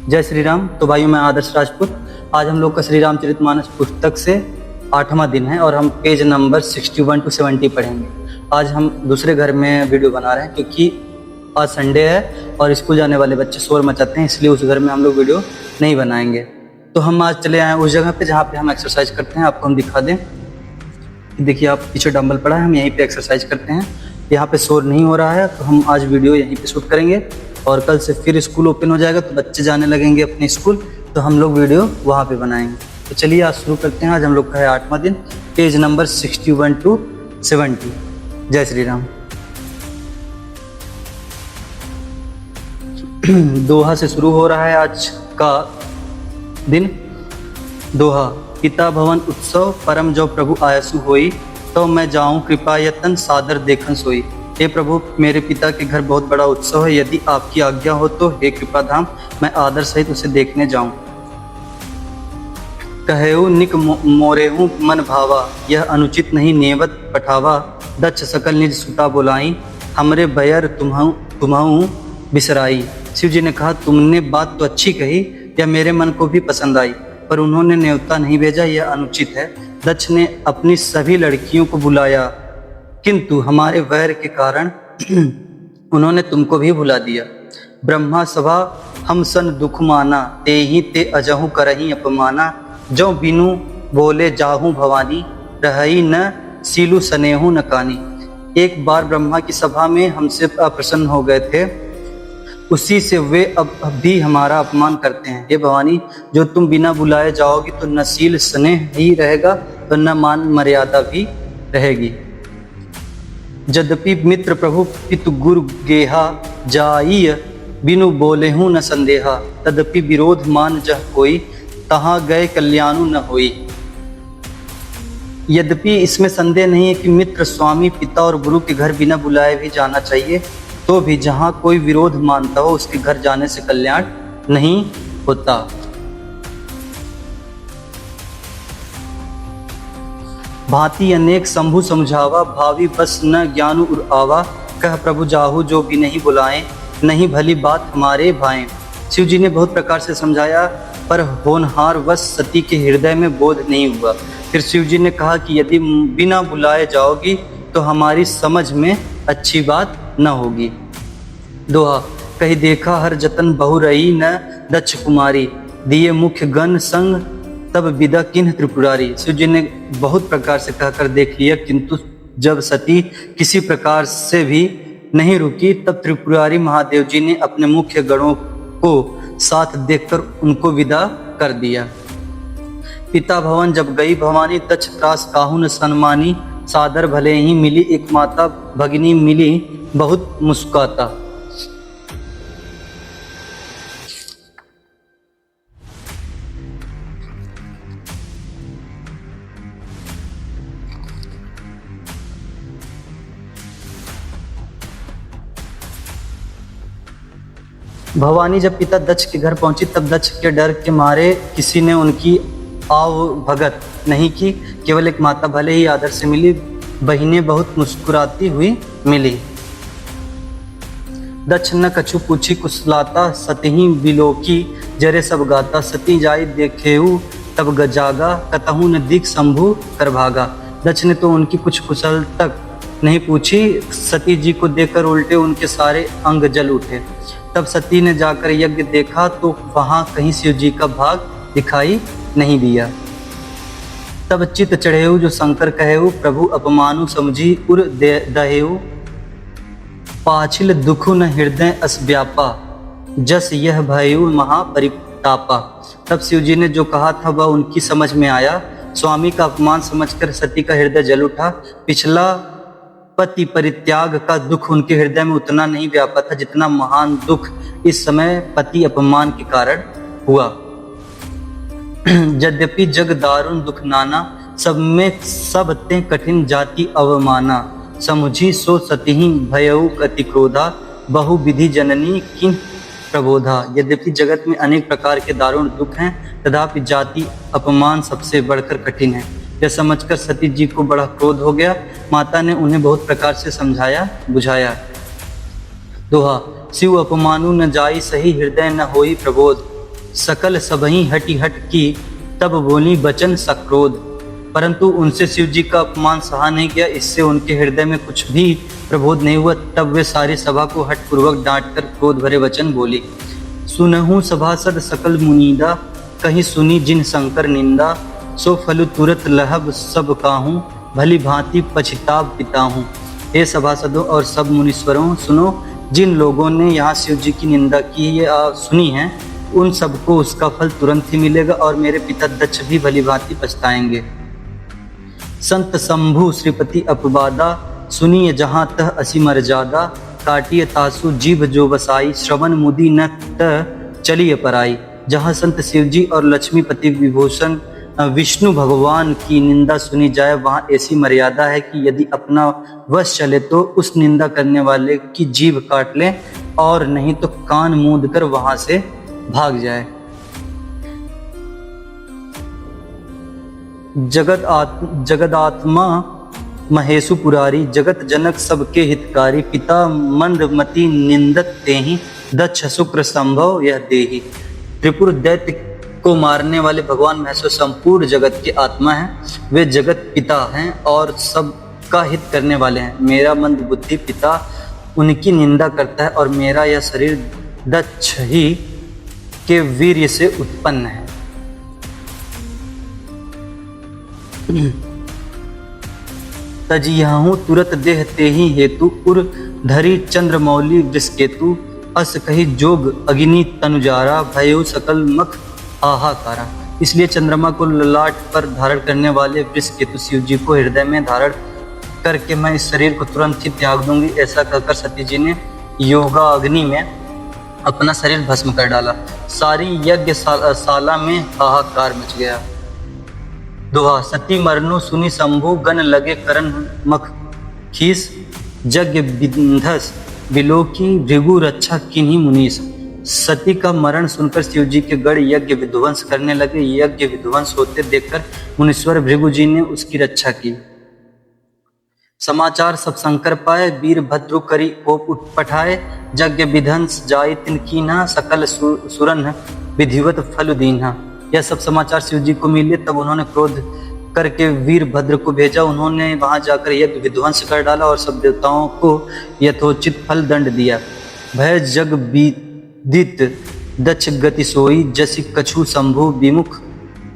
जय श्री राम। तो भाइयों, मैं आदर्श राजपूत। आज हम लोग का श्री रामचरितमानस पुस्तक से 8वां दिन है और हम पेज नंबर 61 to 70 पढ़ेंगे। आज हम दूसरे घर में वीडियो बना रहे हैं क्योंकि आज संडे है और स्कूल जाने वाले बच्चे शोर मचाते हैं, इसलिए उस घर में हम लोग वीडियो नहीं बनाएंगे। तो हम आज चले आए उस जगह पे जहाँ पे हम एक्सरसाइज करते हैं। आपको हम दिखा दें, देखिए आप पीछे डंबल पड़ा है, हम यहीं पे एक्सरसाइज करते हैं। यहाँ पे शोर नहीं हो रहा है, तो हम आज वीडियो यहीं पे शूट करेंगे और कल से फिर स्कूल ओपन हो जाएगा तो बच्चे जाने लगेंगे अपने स्कूल, तो हम लोग वीडियो वहाँ पे बनाएंगे। तो चलिए आज शुरू करते हैं। आज हम लोग का है 8वां दिन, पेज नंबर 61 to 70। जय श्री राम। दोहा से शुरू हो रहा है आज का दिन। दोहा। पिता भवन उत्सव परम जो प्रभु आयसु होई, तो मैं जाऊं कृपा यतन सादर देखन सोई। हे प्रभु, मेरे पिता के घर बहुत बड़ा उत्सव है, यदि आपकी आज्ञा हो तो हे कृपा धाम मैं आदर सहित उसे देखने जाऊं। कहेऊ निक मोरेहू मन भावा, यह अनुचित नहीं नेवत पठावा। दक्ष सकल निज सुता बुलाई, हमरे बयर तुम्हाऊ बिसराई। शिव जी ने कहा, तुमने बात तो अच्छी कही, यह मेरे मन को भी पसंद आई, पर उन्होंने न्योता नहीं भेजा, यह अनुचित है। दक्ष ने अपनी सभी लड़कियों को बुलाया, किंतु हमारे वैर के कारण उन्होंने तुमको भी भुला दिया। ब्रह्मा सभा हम सन दुख माना, ते ही ते अजहु करही अपमाना। जो बिनु बोले जाहू भवानी, रही न सीलू सनेहू न कानी। एक बार ब्रह्मा की सभा में हमसे अप्रसन्न हो गए थे, उसी से वे अब भी हमारा अपमान करते हैं। हे भवानी, जो तुम बिना बुलाए जाओगी तो न सील स्नेह ही रहेगा तो न मान मर्यादा भी रहेगी। यद्यपि मित्र प्रभु पितु गुरु गेहा, जाइय बिनु बोले हूँ न संदेहा। तदपि विरोध मान जह कोई, तहाँ गए कल्याणु न होई। यद्यपि इसमें संदेह नहीं है कि मित्र, स्वामी, पिता और गुरु के घर बिना बुलाए भी जाना चाहिए, तो भी जहाँ कोई विरोध मानता हो उसके घर जाने से कल्याण नहीं होता। भांति अनेक शंभु समझावा, भावी बस न ज्ञानु उर आवा। कह प्रभु जाहू जो भी नहीं बुलाएं, नहीं भली बात हमारे भाएं। शिव जी ने बहुत प्रकार से समझाया, पर होनहार वश सती के हृदय में बोध नहीं हुआ। फिर शिव जी ने कहा कि यदि बिना बुलाए जाओगी तो हमारी समझ में अच्छी बात न होगी। दोहा। कहीं देखा हर जतन बहु रही, न दक्ष कुमारी। दिए मुख्य गण संग, तब विदा किन्ह त्रिपुरारी। शिव जी ने बहुत प्रकार से कहकर देख लिया, किंतु जब सती किसी प्रकार से भी नहीं रुकी, तब त्रिपुरारी महादेव जी ने अपने मुख्य गणों को साथ देखकर उनको विदा कर दिया। पिता भवन जब गई भवानी, दक्ष त्रास काहू न सन्मानी। सादर भले ही मिली एक माता, भगिनी मिली बहुत मुस्काता। भवानी जब पिता दक्ष के घर पहुंची, तब दक्ष के डर के मारे किसी ने उनकी आव भगत नहीं की। केवल एक माता भले ही आदर से मिली, बहिनें बहुत मुस्कुराती हुई मिली। दक्ष न कछु पूछी कुशलाता, सतही बिलोकी जरे सब गाता। सती जाई देखेऊ तब गजागा, कतहु न दिख शंभु कर भागा। दक्ष ने तो उनकी कुछ कुशल तक नहीं पूछी, सती जी को देखकर उल्टे उनके सारे अंग जल उठे। तब सती ने जाकर यज्ञ देखा तो वहां कहीं शिव जी का भाग दिखाई नहीं दिया। तब चित चढ़ेऊ जो शंकर कहेऊ, प्रभु अपमानु समझी उर दहेऊ। पाछिल दुखु न हृदय अस व्यापा, जस यह भयऊ महापरितापा। तब शिव जी ने जो कहा था वह उनकी समझ में आया। स्वामी का अपमान समझकर सती का हृदय जल उठा। पिछला पति परित्याग का दुख उनके हृदय में उतना नहीं व्यापा था जितना महान दुख इस समय पति अपमान के कारण हुआ। यद्यपि जग दारुण दुख नाना, सब में सब ते कठिन जाति अवमाना। समुझी सो सतिही भयऊ अति क्रोधा, बहु विधि जननी किन प्रबोधा। यद्यपि जगत में अनेक प्रकार के दारुण दुख हैं, तथापि जाति अपमान सबसे बढ़कर कठिन है। यह समझकर सती जी को बड़ा क्रोध हो गया। माता ने उन्हें बहुत प्रकार से समझाया बुझाया। दोहा। शिव अपमानु न जाई, सही हृदय न होई प्रबोध। सकल सबही हटी हट की, तब बोली बचन सक्रोध। परंतु उनसे शिव जी का अपमान सहा नहीं गया, इससे उनके हृदय में कुछ भी प्रबोध नहीं हुआ। तब वे सारी सभा को हठपूर्वक डांटकर क्रोध भरे वचन बोली। सुनहु सभासद सकल मुनीदा, कहीं सुनी जिन शंकर निंदा। सो फलु तुरत लहब सब काहूँ, भली भांति पछताव पिता हूँ। हे सभासदों और सब मुनीश्वरों, सुनो, जिन लोगों ने यहाँ शिव जी की निंदा की सुनी है, उन सबको उसका फल तुरंत ही मिलेगा और मेरे पिता दक्ष भी भली भांति पछताएंगे। संत शंभु श्रीपति अपवादा, सुनिए जहाँ तह असी मर्यादा। काटिय तासु जीभ जो बसाई, श्रवण मुदि न त चलिए पराई। जहाँ संत शिव जी और लक्ष्मीपति विभूषण विष्णु भगवान की निंदा सुनी जाए, वहाँ ऐसी मर्यादा है कि यदि अपना वश चले तो उस निंदा करने वाले की जीभ काट लें, और नहीं तो कान मूंद कर वहाँ से भाग जाए। जगदात्मा महेशु पुरारी, जगत जनक सबके हितकारी। पिता मंदमति निंदत तेहि, दक्ष शुक्र संभव यह देहि। त्रिपुर दैत्य को मारने वाले भगवान महेश्वर संपूर्ण जगत के आत्मा हैं। वे जगत पिता हैं और सबका हित करने वाले हैं। मेरा मंद बुद्धि पिता उनकी निंदा करता है और मेरा यह शरीर दक्ष ही के वीर्य से उत्पन्न है। तजियाहूँ तुरत देह तेहि हेतु, उर धरी चंद्रमौली वृषकेतु। अस कही जोग अग्नि तनुजारा, भयो सकल मख हाहाकारा। इसलिए चंद्रमा को ललाट पर धारण करने वाले वृषकेतु शिव जी को हृदय में धारण करके मैं इस शरीर को तुरंत ही त्याग दूंगी। ऐसा कहकर सती जी ने योगा अग्नि में अपना शरीर भस्म कर डाला। सारी यज्ञ शाला में हाहाकार मच गया। दोहा। सती मरनु सुनी शंभु, गण लगे करन मख खीस। यज्ञ विंधस विलोकी, भृगु रक्षा किन्हीं मुनीस। सती का मरण सुनकर शिव जी के गण यज्ञ विध्वंस करने लगे। यज्ञ विध्वंस होते देखकर मुनीश्वर भृगु जी ने उसकी रक्षा की। समाचार सब शंकर पाए, वीर भद्रु करी कोप उठ पठाए। यज्ञ विध्वंस जाय तिनकीना, सकल सुरन विधिवत फल दीन्हा। यह सब समाचार शिव जी को मिले, तब उन्होंने क्रोध करके वीरभद्र को भेजा। उन्होंने वहां जाकर यज्ञ विध्वंस कर डाला और सब देवताओं को यथोचित फल दंड दिया। भय जग विदित दक्ष गति सोई, जसि कछु शंभु विमुख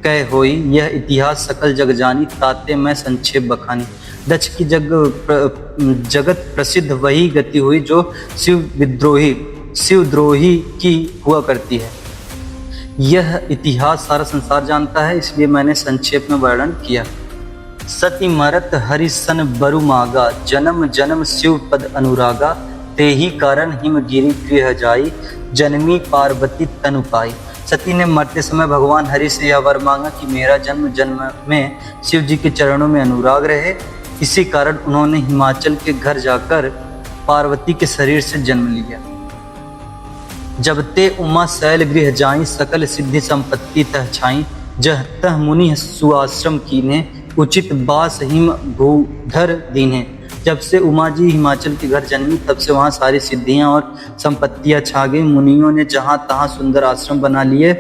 कह होई। यह इतिहास सकल जग जानी, ताते मैं संक्षेप बखानी। दक्ष की जगत प्रसिद्ध वही गति हुई जो शिवद्रोही की हुआ करती है। यह इतिहास सारा संसार जानता है, इसलिए मैंने संक्षेप में वर्णन किया। सती मरत हरिसन बरु मागा, जन्म जन्म शिव पद अनुरागा। तेहि कारण हिमगिरि गृह जाई, जन्मी पार्वती तनु पाई। सती ने मरते समय भगवान हरि से यह वर मांगा कि मेरा जन्म जन्म में शिव जी के चरणों में अनुराग रहे। इसी कारण उन्होंने हिमाचल के घर जाकर पार्वती के शरीर से जन्म लिया। जब ते उमा शैल गृह जाई, सकल सिद्धि संपत्ति तह छाई। जह तह मुनि सुआश्रम कीने, उचित बास हिम भूधर दीने। जब से उमा जी हिमाचल के घर जन्मी, तब से वहाँ सारी सिद्धियाँ और संपत्तियाँ छा गई। मुनियों ने जहाँ तहाँ सुंदर आश्रम बना लिए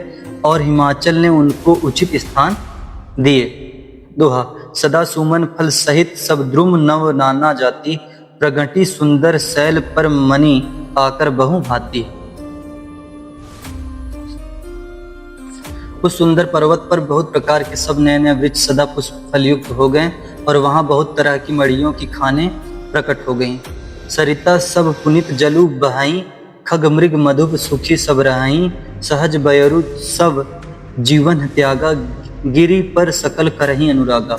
और हिमाचल ने उनको उचित स्थान दिए। दोहा। सदा सुमन फल सहित सब द्रुम नव नाना जाति, प्रगति सुंदर शैल पर मणि आकर बहु भांति। उस सुंदर पर्वत पर बहुत प्रकार के सब नए नए वृक्ष सदा पुष्प फलयुक्त हो गए और वहाँ बहुत तरह की मड़ियों की खाने प्रकट हो गईं। सरिता सब पुनित जलु बहाई, खग मृग मधुप सुखी सब रहाई। सहज बयरु सब जीवन त्यागा, गिरि पर सकल करही अनुरागा।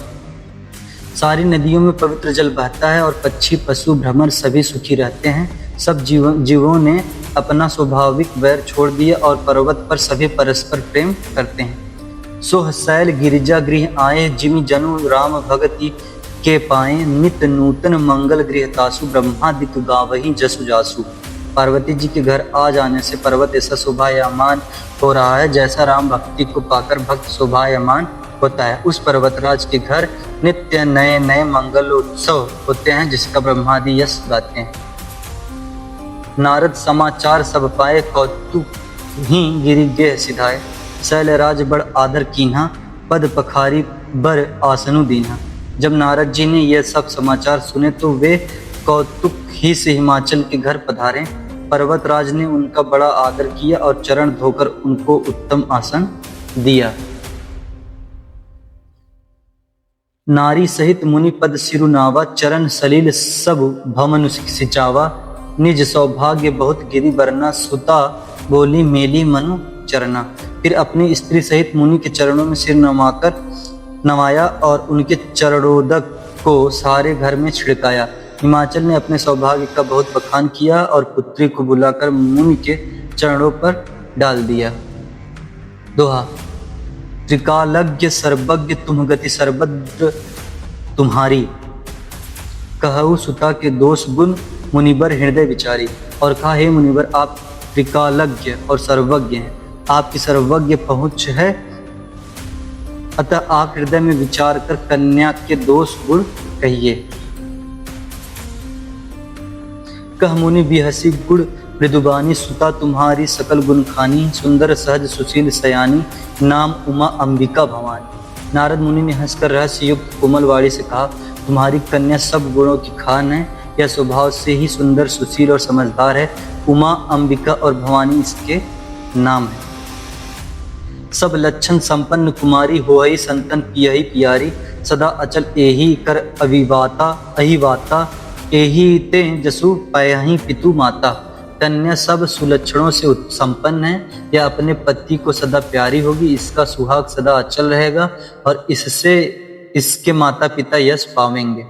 सारी नदियों में पवित्र जल बहता है और पक्षी पशु भ्रमर सभी सुखी रहते हैं। सब जीवों ने अपना स्वाभाविक वैर छोड़ दिया और पर्वत पर सभी परस्पर प्रेम करते हैं। सोह शैल गिरिजा गृह आए, जिमि जनु राम भगति के पाए। नित नूतन मंगल गृह तासु, ब्रह्मादित्य गावही जसु जासु। पार्वती जी के घर आ जाने से पर्वत ऐसा शोभायमान हो रहा है जैसा राम भक्ति को पाकर भक्त शोभायमान होता है। उस पर्वतराज के घर नित्य नए नए मंगलोत्सव होते हैं, जिसका ब्रह्मादि यश गाते हैं। नारद समाचार सब पाए, कौतुक ही गिरि गेह सिधाए। शैलराज बड़ आदर कीन्हा, पद पखारी बर आसनु दीन्हा। जब नारद जी ने यह सब समाचार सुने तो वे कौतुक ही से हिमाचल के घर पधारे। पर्वतराज ने उनका बड़ा आदर किया और चरण धोकर उनको उत्तम आसन दिया। नारी सहित मुनि पद सिरुनावा, चरण सलील सब भमनु सिचावा। निज सौभाग्य बहुत गिरि बरना, सुता बोली मेली मनु चरना। फिर अपनी स्त्री सहित मुनि के चरणों में सिर नवाया और उनके चरणोदक को सारे घर में छिड़काया। हिमाचल ने अपने सौभाग्य का बहुत बखान किया और पुत्री को बुलाकर मुनि के चरणों पर डाल दिया। दोहा। त्रिकालज्ञ सर्वज्ञ तुम गति सर्वत्र तुम्हारी, कहु सुता के दोष गुण मुनिबर हृदय विचारी। और कहा, हे मुनिबर, आप त्रिकालज्ञ और सर्वज्ञ हैं, आपकी सर्वज्ञ पहुंच है, अतः आप हृदय में विचार कर कन्या के दोष गुण कहिए। कह मुनि बिहसी गुण मृदुबानी, सुता तुम्हारी सकल गुण खानी। सुंदर सहज सुशील सयानी, नाम उमा अंबिका भवानी। नारद मुनि ने हंसकर रहस्य युक्त कोमल वाणी से कहा, तुम्हारी कन्या सब गुणों की खान है। यह स्वभाव से ही सुंदर सुशील और समझदार है। उमा अंबिका और भवानी इसके नाम है। सब लक्षण संपन्न कुमारी, होई संतन पियहि पियारी। सदा अचल एहि कर अविवाता, अहिवाता एहि ते जसु पयहि पितु माता। कन्या सब सुलक्षणों से संपन्न है। यह अपने पति को सदा प्यारी होगी, इसका सुहाग सदा अचल रहेगा और इससे इसके माता पिता यश पावेंगे।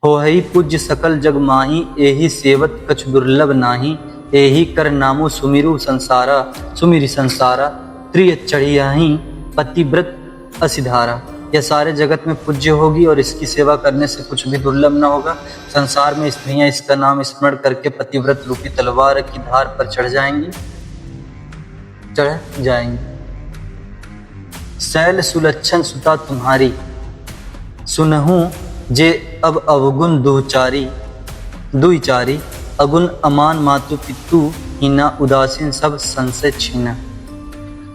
होहि पूज्य सकल जग माही, एहि सेवत कछ दुर्लभ नाही। एहि कर नामो सुमिरु संसारा, सुमिरि संसारा। त्रिय चढ़ियाही पतिव्रत असिधारा। यह सारे जगत में पूज्य होगी और इसकी सेवा करने से कुछ भी दुर्लभ न होगा। संसार में स्त्रियां इसका नाम स्मरण करके पतिव्रत रूपी तलवार की धार पर चढ़ जाएंगी। शैल सुलक्षण सुता तुम्हारी, सुनहु जे अब अवगुण दुचारी। अगुण अमान मातु पितु हीना, उदासीन सब संशय छीना।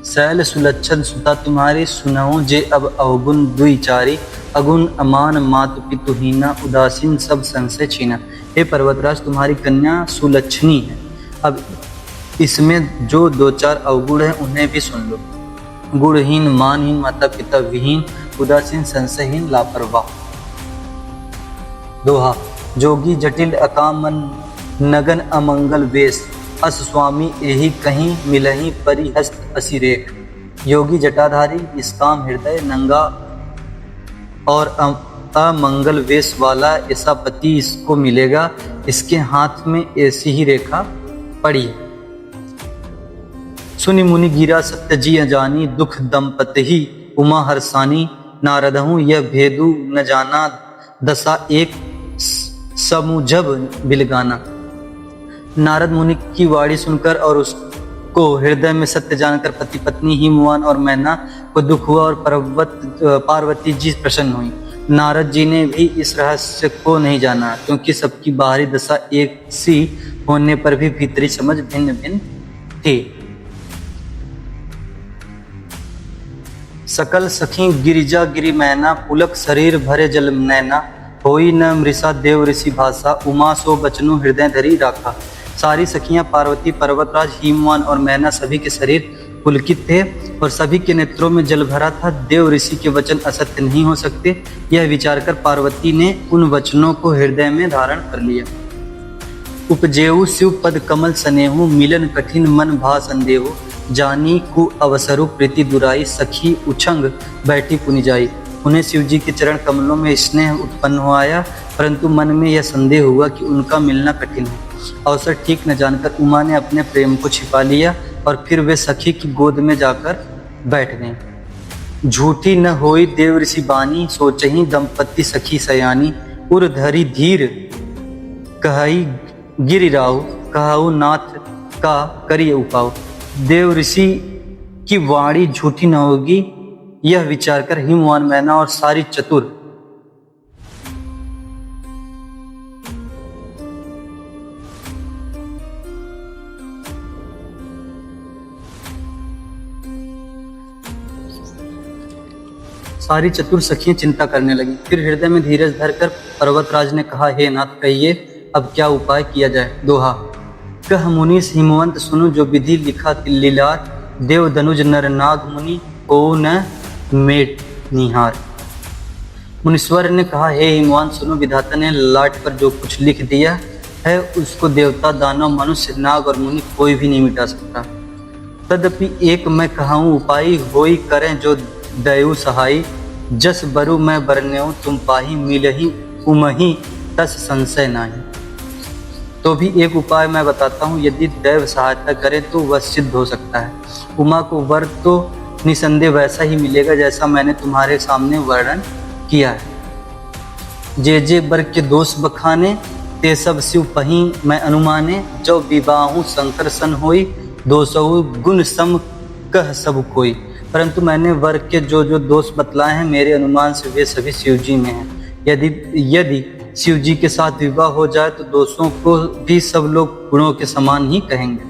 शैल सुलक्षण सुता तुम्हारी, सुनहु जे अब अवगुण दुईचारी। अगुण अमान मातु पितु हीना, उदासीन सब संशय छीना। हे पर्वतराज, तुम्हारी कन्या सुलक्षणी है। अब इसमें जो दो चार अवगुण है उन्हें भी सुन लो। गुणहीन, मानहीन, माता पिता विहीन, उदासीन, संशयहीन, लापरवाह। दोहा। जोगी जटिल अकाम मन, नगन अमंगल वेश। अस स्वामी एहि कहीं मिलहि, परिहस्त असिरेख। योगी जटाधारी, निष्काम हृदय, नंगा और अमंगल वेश वाला ऐसा पति इसको मिलेगा। इसके हाथ में ऐसी ही रेखा पड़ी है। सुनि मुनि गिरा सत्य जी अजानी, दुख दंपति ही उमा हरसानी। नारदहूँ यह भेदु न जाना, दशा एक समुझब बिलगाना। नारद मुनि की वाणी सुनकर और उसको हृदय में सत्य जानकर पति पत्नी हिमवान और मैना को दुख हुआ और पार्वती जी प्रसन्न हुई। नारद जी ने भी इस रहस्य को नहीं जाना, क्योंकि सबकी बाहरी दशा एक सी होने पर भी भीतरी समझ भिन्न भिन्न थी। सकल सखी गिरिजा गिरि मैना, पुलक शरीर भरे जल नैना। होई न मृषा देव ऋषि भाषा, उमा सो बचनु हृदय धरी राखा। सारी सखियां पार्वती, पर्वतराज, हिमवान और मैना सभी के शरीर पुलकित थे और सभी के नेत्रों में जल भरा था। देव ऋषि के वचन असत्य नहीं हो सकते, यह विचार कर पार्वती ने उन वचनों को हृदय में धारण कर लिया। उपजेऊ शिव पद कमल सनेहु, मिलन कठिन मन भा संदेहु। जानी कु अवसरु प्रीति दुराई, सखी उछंग बैठी पुनि जाई। उन्हें शिव जी के चरण कमलों में स्नेह उत्पन्न हो आया, परंतु मन में यह संदेह हुआ कि उनका मिलना कठिन है। अवसर ठीक न जानकर उमा ने अपने प्रेम को छिपा लिया और फिर वे सखी की गोद में जाकर बैठ गईं। झूठी न होई देव ऋषि बानी, सोचही दंपति सखी सयानी। उर धरी धीर कहई गिरिराऊ, कहऊ नाथ का करिय उपाऊ। देव ऋषि की वाणी झूठी न होगी, यह विचार कर हिमवान, मैना और सारी चतुर सारी चतुर सखियां चिंता करने लगी। फिर हृदय में धीरज धरकर पर्वतराज ने कहा, हे नाथ कहिए अब क्या उपाय किया जाए। दोहा। कह मुनीस हिमवंत सुनु, जो विधि लिखा लीलार, देव धनुज नर नाग मुनि को न मेट निहार। मुनीश्वर ने कहा, हे हिमवंत सुनो, विधाता ने लाट पर जो कुछ लिख दिया है उसको देवता दानव मनुष्य नाग और मुनि कोई भी नहीं मिटा सकता। तदपि एक मैं कहाऊँ उपाय, होई करें जो दयु सहाय। जस बरु मैं बरन्यऊ तुम पाही, मिलही उमही तस संशय नाही। तो भी एक उपाय मैं बताता हूँ, यदि दैव सहायता करे तो वह सिद्ध हो सकता है। उमा को वर तो निसंदेह वैसा ही मिलेगा जैसा मैंने तुम्हारे सामने वर्णन किया है। जे बर के दोष बखाने, ते सब शिव पही मैं अनुमाने। जो विवाहु शंकर सन होई, दोषहु गुण सम कह सब कोई। परंतु मैंने वर के जो दोष बतलाए हैं, मेरे अनुमान से वे सभी शिव जी में हैं। यदि शिव जी के साथ विवाह हो जाए तो दोषों को भी सब लोग गुणों के समान ही कहेंगे।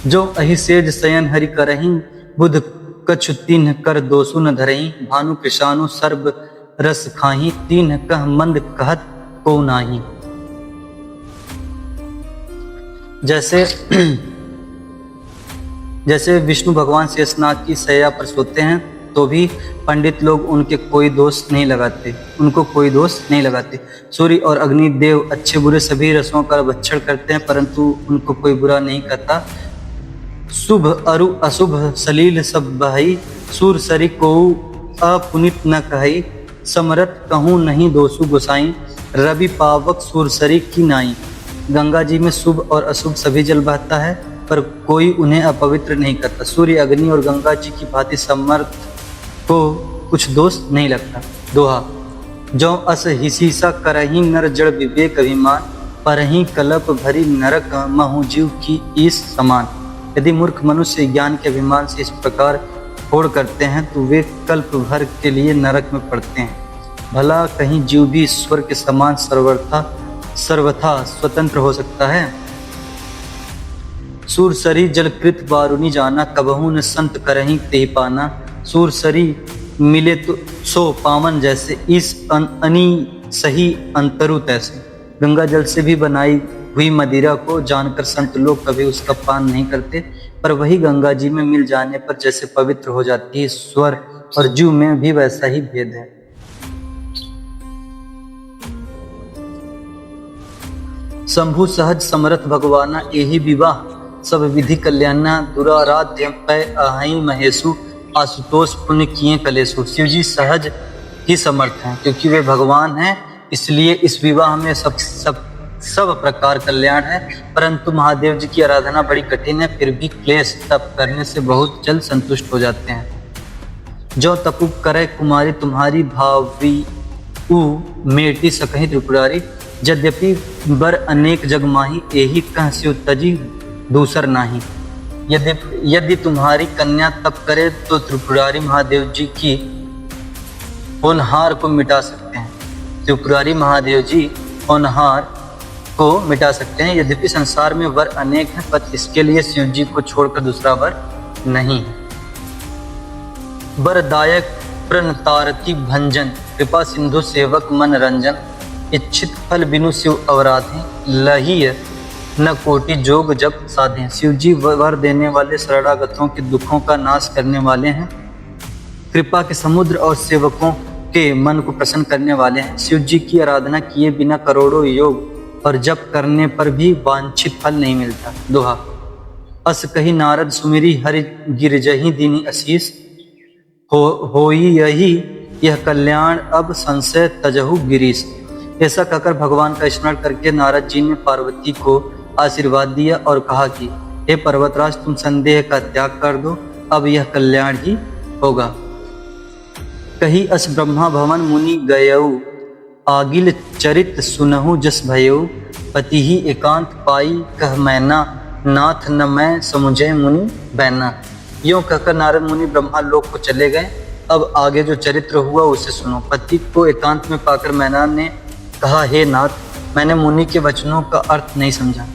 जो अहिसेज शयन हरि करहीं, बुध कछु तीन कर दोषु न धरहीं। भानु कृषाणु सर्व रस खाही, तीन कह मंद कहत को नाही। जैसे विष्णु भगवान शेषनाग की शैया पर सोते हैं तो भी पंडित लोग उनको कोई दोष नहीं लगाते। सूर्य और अग्नि देव अच्छे बुरे सभी रसों का भक्षण करते हैं, परंतु उनको कोई बुरा नहीं कहता। शुभ अरु अशुभ सलील सब बहई, सूर सरी को अपुनित न कहई। समरत कहूँ नहीं दोषु गोसाई, रवि पावक सूरसरी की नाई। गंगा जी में शुभ और अशुभ सभी जल बहता है, पर कोई उन्हें अपवित्र नहीं करता। सूर्य अग्नि और गंगा जी की भांति समर्थ को कुछ दोष नहीं लगता। दोहा। जो अस हिसीसा करही नर जड़ विवेक अभिमान, परही कलप भरी नरक महु जीव की ईस समान। यदि मूर्ख मनुष्य ज्ञान के अभिमान से इस प्रकार होड़ करते हैं तो वे कल्प भर के लिए नरक में पड़ते हैं। भला कहीं जीव भी ईश्वर के समान सर्वथा स्वतंत्र हो सकता है। सूरसरी जलकृत वारुणी जाना, कबहू न संत करहीं तेहि पाना। सूरसरी मिले तो सो पावन जैसे, इस अनी सही अंतरु तैसे। गंगा जल से भी बनाई हुई मदिरा को जानकर संत लोग कभी उसका पान नहीं करते, पर वही गंगा जी में मिल जाने पर जैसे पवित्र हो जाती है। स्वर और जीव में भी वैसा ही भेद है। शंभु सहज समरथ भगवाना, एहि विवाह सब विधि कल्याणा। दुराराध्य पै अहि महेशु, आशुतोष पुण्य किए कलेशु। शिव जी सहज ही समर्थ हैं, क्योंकि वे भगवान हैं, इसलिए इस विवाह में सब प्रकार कल्याण है। परंतु महादेव जी की आराधना बड़ी कठिन है, फिर भी क्लेश तप करने से बहुत जल्द संतुष्ट हो जाते हैं। जो तपु करे कुमारी, तुम्हारी भावी मेटी सकहि त्रिपुरारी। यद्यपि बर अनेक जग माही, एहि कह शिव तजी दूसर नाही। यदि तुम्हारी कन्या तप करे तो त्रिपुरारी महादेव जी की होनहार को मिटा सकते हैं। त्रिपुरारी महादेव जी होनहार को मिटा सकते हैं। यद्यपि संसार में वर अनेक हैं, पर इसके लिए शिव जी को छोड़कर दूसरा वर नहीं है। वरदायक प्रणतारती भंजन, कृपा सिंधु सेवक मन रंजन। इच्छित फल बिनु शिव अवराधे, लहिय न कोटि जोग जप साधे। शिव जी वर देने वाले, शरणागतों के दुखों का नाश करने वाले हैं, कृपा के समुद्र और सेवकों के मन को प्रसन्न करने वाले हैं। शिव जी की आराधना किए बिना करोड़ों योग और जप करने पर भी वांछित फल नहीं मिलता। दोहा। अस कही नारद सुमिरी, हरि गिरजहि दीनी आशीष। होई यही यह कल्याण, अब संशय तजहु गिरीश। ऐसा कहकर भगवान का स्मरण करके नारद जी ने पार्वती को आशीर्वाद दिया और कहा कि हे पर्वतराज, तुम संदेह का त्याग कर दो, अब यह कल्याण ही होगा। कही अस ब्रह्मा भवन मुनि गयऊ, आगिल चरित सुनहु जस भयऊ। पति ही एकांत पाई कह मैना, नाथ न मैं समुझे मुनि बैना। यूं कहकर नारद मुनि ब्रह्मा लोक को चले गए। अब आगे जो चरित्र हुआ उसे सुनो। पति को एकांत में पाकर मैना ने कहा, हे नाथ, मैंने मुनि के वचनों का अर्थ नहीं समझा।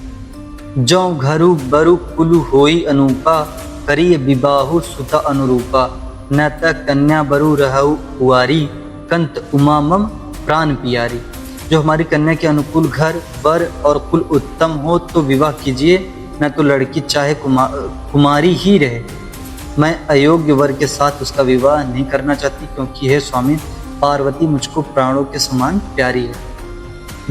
जो घरु बरु कुलु होई अनूपा, करिय विबाहु सुता अनुरूपा। न त कन्या बरु रहु कुआरी, कंत उमा मम प्राण पियारी। जो हमारी कन्या के अनुकूल घर वर और कुल उत्तम हो तो विवाह कीजिए, न तो लड़की चाहे कुमारी ही रहे। मैं अयोग्य वर के साथ उसका विवाह नहीं करना चाहती, क्योंकि हे स्वामी पार्वती मुझको प्राणों के समान प्यारी है।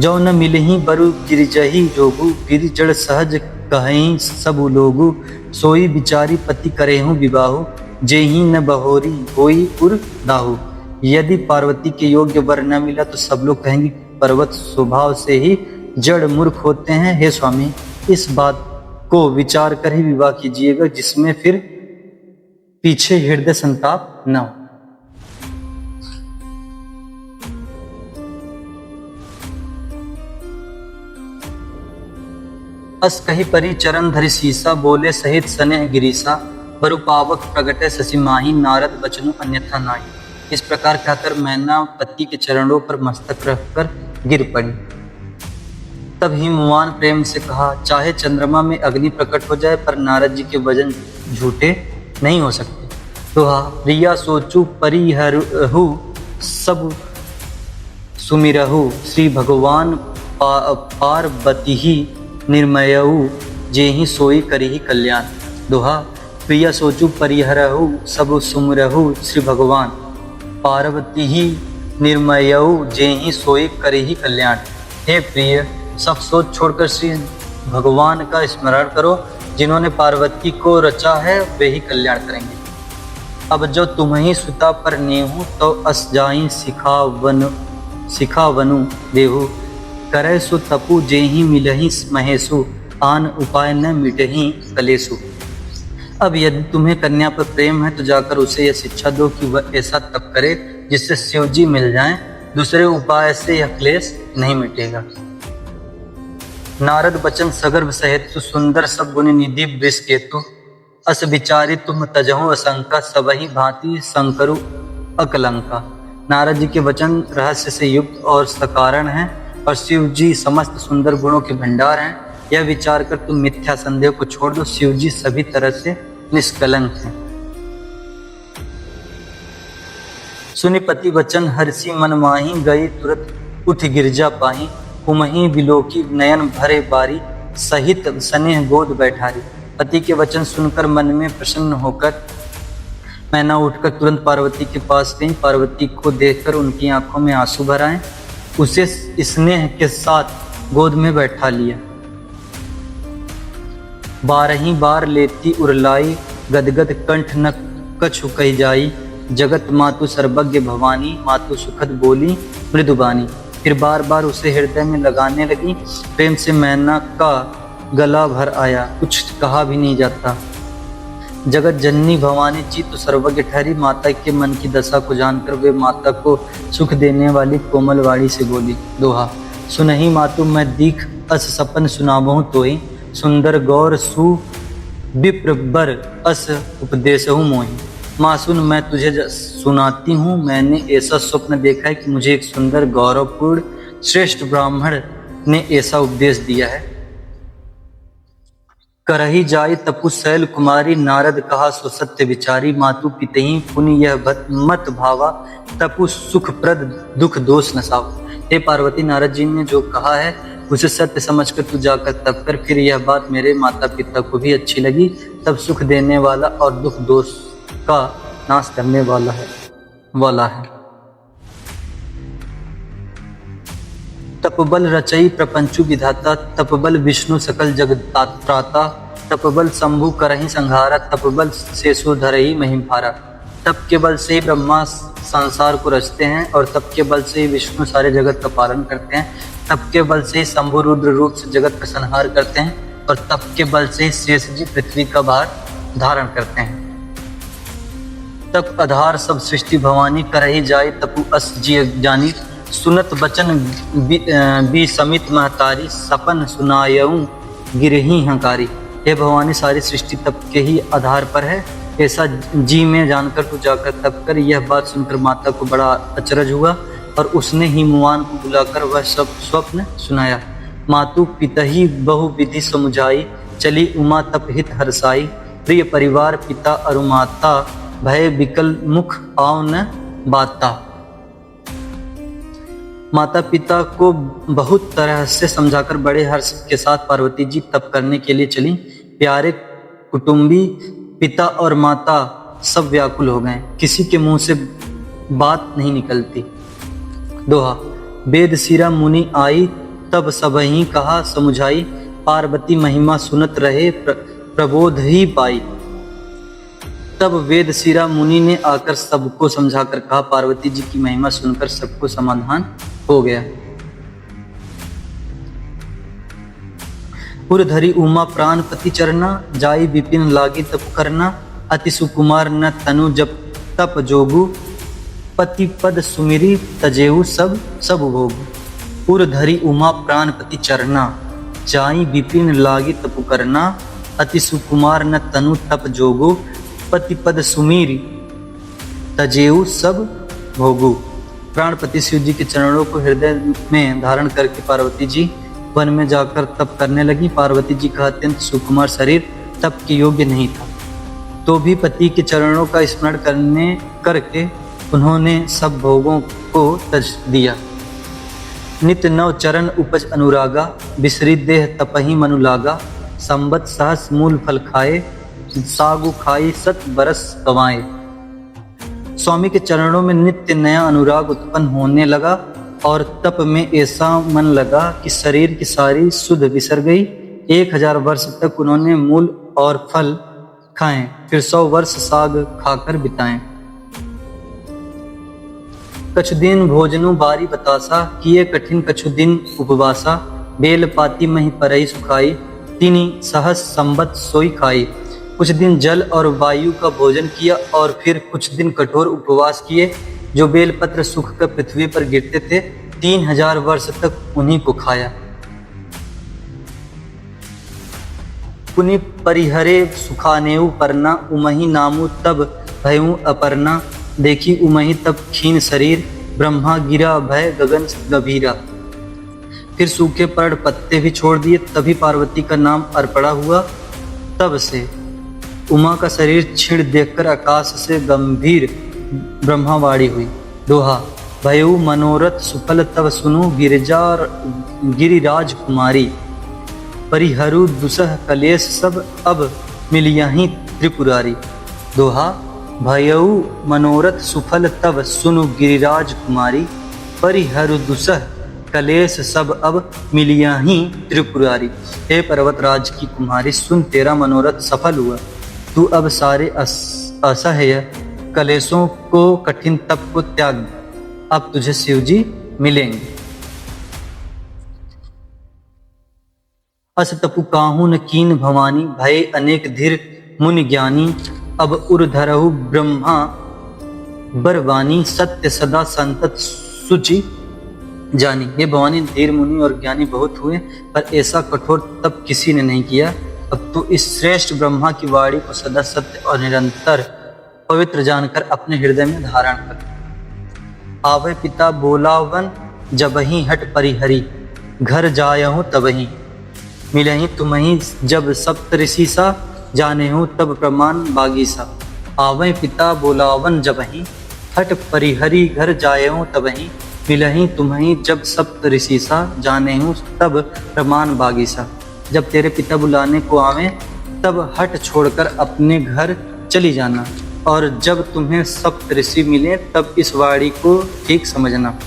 जो न मिलही बरु गिरिजही जोगु, गिरिजड़ सहज कहीं सबु लोगु, सोई बिचारी पति करेहु विवाहु, जेही न बहोरी होई पुर दाहु। यदि पार्वती के योग्य वर न मिला तो सब लोग कहेंगे पर्वत स्वभाव से ही जड़ मूर्ख होते हैं। हे स्वामी इस बात को विचार कर ही विवाह कीजिएगा, जिसमें फिर पीछे हृदय संताप न हो। अस कही परी चरण धरि सीसा, बोले सहित स्नेह गिरीसा, बरु पावक प्रगटे शशि माही, नारद बचनु अन्यथा नाही। इस प्रकार कहकर मैना पति के चरणों पर मस्तक रखकर गिर पड़ी। तब हिमवान प्रेम से कहा, चाहे चंद्रमा में अग्नि प्रकट हो जाए पर नारद जी के वजन झूठे नहीं हो सकते। दोहा, प्रिया सोचू परिहरहु सब सुमिरहु, श्री भगवान पार्वती ही निर्मयऊ, जेहि सोई करिहि कल्याण। दोहा, प्रिया सोचू परिहरहु सब सुमिरहु, श्री भगवान पार्वती ही निर्मयऊ, जेहि सोई करिहि कल्याण। हे प्रिय, सब सोच छोड़कर श्री भगवान का स्मरण करो, जिन्होंने पार्वती को रचा है वे ही कल्याण करेंगे। अब जो तुम्हें सुता पर नेहू, तो अस जाई सिखावनु देहु, करे सु तपु जेहि मिलहि महेशु, आन उपाय न मिटहि कलेसु। अब यदि तुम्हें कन्या पर प्रेम है तो जाकर उसे यह शिक्षा दो कि वह ऐसा तप करे जिससे शिव जी मिल जाएं, दूसरे उपाय से यह क्लेश नहीं मिटेगा। नारद बचन सगर्भ सहित सुंदर सब गुण निधि वृष केतु, अस विचारी तुम तजहु असंका, सबहि भांति शंकरु अकलंका। नारद जी के वचन रहस्य से युक्त और सकारण हैं और शिव जी समस्त सुंदर गुणों के भंडार हैं। यह विचार कर तुम मिथ्या संदेह को छोड़ दो, शिव जी सभी तरह से निष्कलंक हैं। सुनि पति वचन हर्षि मन माही, गई तुरत उठ गिरजा पाही, कुमही बिलोकी नयन भरे बारी, सहित स्नेह गोद बैठारी। पति के वचन सुनकर मन में प्रसन्न होकर मैना उठकर तुरंत पार्वती के पास गई। पार्वती को देखकर उनकी आंखों में आंसू भर आए, उसे स्नेह के साथ गोद में बैठा लिया। 12 बार लेती उरलाई, गदगद कंठ न कछु कही जाई, जगत मातु सर्वज्ञ भवानी, मातु सुखद बोली मृदुबानी। फिर बार बार उसे हृदय में लगाने लगी। प्रेम से मैना का गला भर आया, कुछ कहा भी नहीं जाता। जगत जननी भवानी जी तो सर्वज्ञ ठहरी। माता के मन की दशा को जानकर वे माता को सुख देने वाली कोमल वाणी से बोली। दोहा, सुनहि मातु मैं दीख अस सपन सुनावहु तोहि, सुंदर गौर सु विप्र बर अस उपदेशहु मोहि। माँ सुन, मैं तुझे सुनाती हूँ। मैंने ऐसा स्वप्न देखा है कि मुझे एक सुंदर गौरवपूर्ण श्रेष्ठ ब्राह्मण ने ऐसा उपदेश दिया है। करही जाय तपु शैल कुमारी, नारद कहा सो सत्य विचारी। मातु पितहि पुनि यह मत भावा, तपु सुख प्रद दुख दोष नसाव। हे पार्वती, नारद जी ने जो कहा है उसे सत्य समझकर तू जाकर तप कर। फिर यह बात मेरे माता पिता को भी अच्छी लगी। तब सुख देने वाला और दुख दोष का नाश करने वाला है। तपबल रचई प्रपंचु विधाता, तपबल विष्णु सकल जगत्राता, तपबल शंभु करहि संहारा, तपबल शेषु धरहि महिमहारा। तप के बल से ही ब्रह्मा संसार को रचते हैं और तप के बल से ही विष्णु सारे जगत का पालन करते हैं। तप के बल से ही शंभु रुद्र रूप से जगत का संहार करते हैं और तप के बल से ही शेष जी पृथ्वी का भार धारण करते हैं। तप आधार सब सृष्टि भवानी, करही जाय तपु अस जी जानी। सुनत बचन बी समित महतारी, सपन सुनायऊ गिरही हंकारी। हे भवानी, सारी सृष्टि तप के ही आधार पर है, ऐसा जी में जानकर तू जाकर तप कर। यह बात सुनकर माता को बड़ा अचरज हुआ और उसने हिमवान को बुलाकर वह सब स्वप्न सुनाया। मातु पितहि बहु विधि समुझाई, चली उमा तप हित हरसाई। प्रिय परिवार पिता अरु माता, भय विकल मुख आव न बाता। माता पिता को बहुत तरह से समझाकर बड़े हर्ष के साथ पार्वती जी तप करने के लिए चली। प्यारे कुटुंबी पिता और माता सब व्याकुल हो गए, किसी के मुंह से बात नहीं निकलती। दोहा। वेद शिरा मुनि आई, तब सबहीं कहा समुझाई। पार्वती महिमा सुनत रहे, प्रबोध ही पाई। तब वेद शिरा मुनि ने आकर सबको समझाकर कहा। पार्वती जी की महिमा सुनकर सबको समाधान हो गया। उर्धरी उमा प्राणपति चरना, जाई विपिन लागी तप करना। अति सुकुमार न तनु जप तप जोगु, पति पद सुमिरी तजेऊ सब सब भोगु। उर्धरी उमा प्राणपति चरना, जाई विपिन लागी तप करना। अति सुकुमार न तनु तप जोगु, पति पद सुमीरी तजेऊ सब भोगु। प्राणपति शिव जी के चरणों को हृदय में धारण करके पार्वती जी वन में जाकर तप करने लगी। पार्वती जी का अत्यंत सुकुमार शरीर तप के योग्य नहीं था, तो भी पति के चरणों का स्मरण करके उन्होंने सब भोगों को तज दिया। नित्य नव चरण उपज अनुरागा, बिसरी देह तपहि मनु लागा। संबत सहस मूल फल खाए, सागु खाई सत बरस गवाए। स्वामी के चरणों में नित्य नया अनुराग उत्पन्न होने लगा और तप में ऐसा मन लगा कि शरीर की सारी सुध बिसर गई। 1000 वर्ष तक उन्होंने मूल और फल खाएं, फिर 100 वर्ष साग खाकर बिताएं। कछु दिन भोजनु बारी बतासा, किए कठिन कछु दिन उपवासा। बेल पाती मही परई सुखाई, तिनी सहस संबत सोई खाई। कुछ दिन जल और वायु का भोजन किया और फिर कुछ दिन कठोर उपवास किए। जो बेलपत्र सूख कर पृथ्वी पर गिरते थे, 3000 वर्ष तक उन्हीं को खाया। पुनि परिहरे सुखानेऊ परना, उमही नामू तब भयऊ अपर्णा। देखी उमही तब क्षीण शरीर, ब्रह्मा गिरा भय गगन गभीरा। फिर सूखे पड़ पत्ते भी छोड़ दिए, तभी पार्वती का नाम अर्पणा हुआ। तब से उमा का शरीर क्षीण देखकर आकाश से गंभीर ब्रह्मावाणी हुई। दोहा। भयऊ मनोरथ सुफल तब सुनु, गिरिराज कुमारी। परिहरु दुसह कलेश सब, अब मिलियहि त्रिपुरारी। दोहा। भयऊ मनोरथ सुफल तब सुनु, गिरिराज कुमारी। परिहरु दुसह कलेश सब, अब मिलियहि त्रिपुरारी। हे पर्वतराज की कुमारी, सुन तेरा मनोरथ सफल हुआ। तू अब सारे असह्य कलेशों को, कठिन तप को त्याग, अब तुझे शिव जी मिलेंगे। अस तपु काहू न कीन भवानी, भय अनेक धीर मुनि ज्ञानी। अब उर्धरहु ब्रह्मा बरवानी, सत्य सदा संतत सुचि जानी। ये भवानी, धीर मुनि और ज्ञानी बहुत हुए, पर ऐसा कठोर तप किसी ने नहीं किया। अब तू इस श्रेष्ठ ब्रह्मा की वाणी को सदा सत्य और निरंतर पवित्र जानकर अपने हृदय में धारण कर। आवे पिता बोलावन, जबहि हट परिहरी। घर जायहु तबहि मिलहि तुम्हि, जब सप्त ऋषि सा। जानेहु तब प्रमाण बागीसा। आवे पिता बोलावन, जबहि हट परिहरी। घर जायहु तबहि मिलहि तुम्हि, जब सप्त ऋषि सा। जानेहु तब प्रमाण बागीसा। जब तेरे पिता बुलाने को आवे, तब हट छोड़कर अपने घर चली जाना, और जब तुम्हें सप्त ऋषि मिले, तब इस वाणी को ठीक समझना।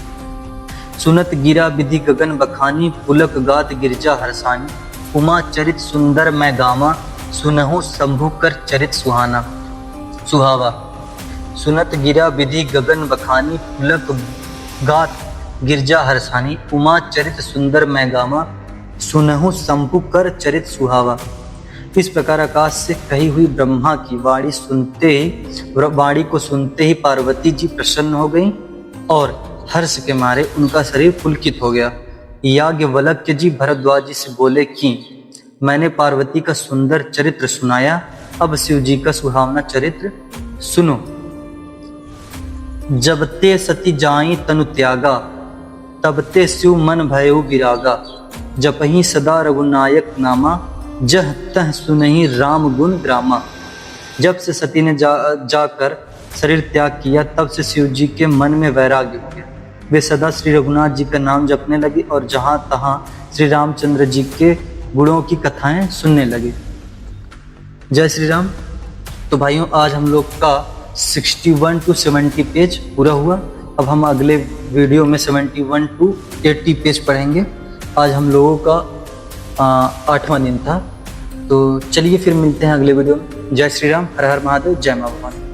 सुनत गिरा विधि गगन बखानी, पुलक गात गिरजा हरसानी। उमा चरित सुंदर मैं गामा, सुनहु शंभु कर चरित सुहाना सुहावा। सुनत गिरा विधि गगन बखानी, पुलक गात गिरजा हरसानी। उमा चरित सुंदर मैं गामा, सुनहु शंभु कर चरित सुहावा। इस प्रकार आकाश से कही हुई ब्रह्मा की वाणी को सुनते ही पार्वती जी प्रसन्न हो गईं और हर्ष के मारे उनका शरीर पुलकित हो गया। याज्ञवल्क्य जी भरद्वाज जी से बोले कि मैंने पार्वती का सुंदर चरित्र सुनाया, अब शिव जी का सुहावना चरित्र सुनो। जब ते सती जाई तनु त्यागा, तब ते शिव मन भयउ विरागा। जपहि सदा रघुनायक नामा, जह तह सुनहि राम गुण ग्रामा। जब से सती ने जाकर शरीर त्याग किया, तब से शिव जी के मन में वैराग्य हो गया। वे सदा श्री रघुनाथ जी का नाम जपने लगे और जहाँ तहाँ श्री रामचंद्र जी के गुणों की कथाएं सुनने लगे। जय श्री राम। तो भाइयों, आज हम लोग का 61 to 70 पेज पूरा हुआ। अब हम अगले वीडियो में 71 to 80 पेज पढ़ेंगे। आज हम लोगों का 8वां दिन था। तो चलिए फिर मिलते हैं अगले वीडियो में। जय श्री राम, हर हर महादेव, जय मां भवानी।